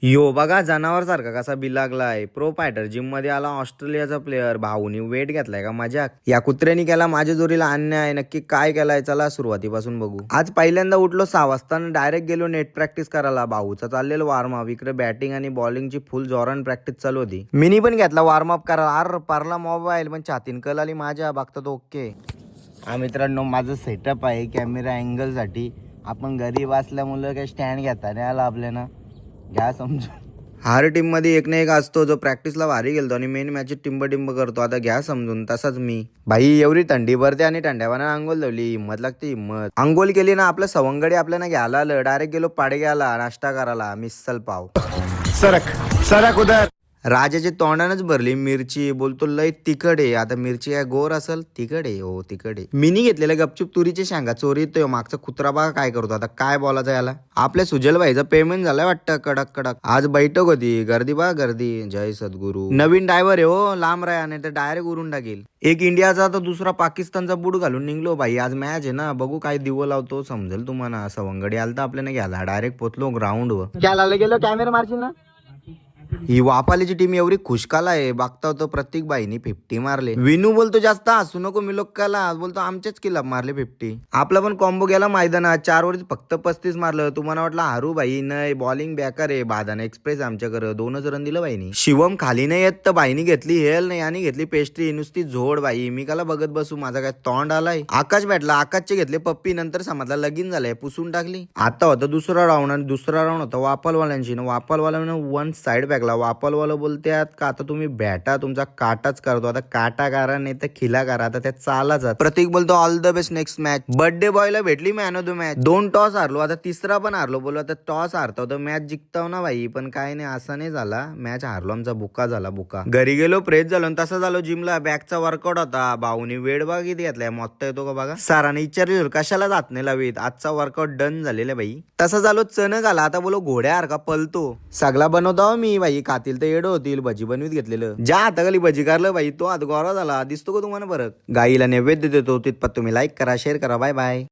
यो बघा जनावर सारखा कसा बिलागलाय. प्रो फायटर जिम मध्ये आला ऑस्ट्रेलियाचा प्लेअर. भाऊनी वेट घेतलाय का मजाक? या कुत्र्यानी केला माझ्या जोरीला अन्याय. नक्की काय केलाय चला सुरुवातीपासून बघू. आज पहिल्यांदा उठलो 6 वाजता आणि डायरेक्ट गेलो नेट प्रॅक्टिस करायला. भाऊचा चाललेलं वॉर्मअप. इकडे बॅटिंग आणि बॉलिंगची फुल जोरान प्रॅक्टिस चालू होती. मिनी पण घेतला वॉर्मअप करायला. आर पारला मोबाईल पण छातीन कल आली माझ्या. बघतात ओके. हा मित्रांनो माझं सेटअप आहे कॅमेरा अँगल साठी. आपण गरीब असल्यामुळे काही स्टँड घेता नाही आला आपल्याला. घ्या समजून. हर टीम मध्ये एक ना एक असतो जो प्रॅक्टिसला भारी गेलतो आणि मेन मॅच टिंब करतो. आता घ्या समजून. तसाच मी. भाई एवढी थंडी भरते आणि थंड्यावानं अंघोल लावली. हिंमत लागते हिंमत. अंघोल केली ना आपलं सवंगडी आपल्याला घ्यायला आलं. डायरेक्ट गेलो पाडग्याला नाश्ता करायला. मिसल पाव. सरक सरक उधर. राजाच्या तोंडानच भरली मिरची. बोलतो लय तिखट आहे. आता मिरची काय गोर असेल? तिखट आहे. हो तिखट आहे. मिनी घेतलेल्या गपचूप तुरीच्या शेंगा चोरी तो मागचा कुत्रा बघा काय करतो. आता काय बोलायचं याला. आपल्या सुजल भाईचं पेमेंट झालंय वाटतं कडक कडक. आज बैठक होती. गर्दी बघा गर्दी. जय सद्गुरू. नवीन ड्रायव्हर आहे हो. लांब राहा नाही तर डायरेक्ट उरून टाकेल. एक इंडियाचा तर दुसरा पाकिस्तानचा बूट घालून निघलो भाई. आज मॅच आहे ना. बघू काय दिवं लावतो समजेल तुम्हाला. सवंगडी आलं तर आपल्याला घ्यायला. डायरेक्ट पोचलो ग्राउंड वर. काय लागलं गेलो कॅमेरा मारशील ना. ही वापालीची टीम एवढी खुशकाला आहे. बघता होतो प्रत्येक बाईनी 50 मारले. विनू बोलतो जास्त हसू नको मी लोकाला. बोलतो आमच्याच किलाब मारले 50. आपला पण कॉम्बो गेला मैदानात. 4 वरती फक्त 35 मारलं. तुम्हाला वाटलं हारू भाई नाही बॉलिंग बेकार आहे. बादाना एक्सप्रेस आमच्याकडे 2च रन दिलं बाईनी. शिवम खाली नाही येत तर बाईनी घेतली हेल नाही आणि घेतली पेस्ट्री. नुसती झोड बाई. मी काला बघत बसू. माझा काय तोंड आलाय. आकाश भेटला. आकाशचे घेतले पप्पी. नंतर समजला लगीन झालंय. पुसून टाकली. आता होता दुसरा राऊंड आणि दुसरा राऊंड होता वापलवाल्यांशी. वापलवाल्यानं वन साइड बॅगला. वापलवाला बोलतात का आता तुम्ही बॅटा तुमचा काटाच करतो. आता काटा करा नाही तर खिला करा. आता त्या चालाच. प्रतीक बोलतो all the best next match. Birthday बॉयला भेटली man of the match. 2 toss हारलो. आता तिसरा पण हारलो. बोललो आता टॉस हारतो तर मॅच जिंकताव ना भाई. पण काय नाही असं नाही झाला. मॅच हारलो. आमचा बुका झाला बुका. घरी गेलो फ्रेश झालो. तसं झालो जिमला. बॅकचा वर्कआउट होता. भाऊनी वेळ बघा किती घेतलाय. मोठा येतो का बघा. सरांनी विचारले कशाला जात नाही लावीत. आजचा वर्कआउट डन झालेला भाई. तसा झालो चणक आला. आता बोलो घोड्यासारखा पलतो. सगळा बनवतो मी भाई. खातील तर येडं होतील. भजी बनवीत घेतलेलं. ज्या हाताखाली भजी करलं भाई तो हात गोरा झाला. दिसतो का तुम्हाला फरक. गाईला नैवेद्य देतो. तिथपात तुम्ही लाईक करा शेअर करा. Bye bye.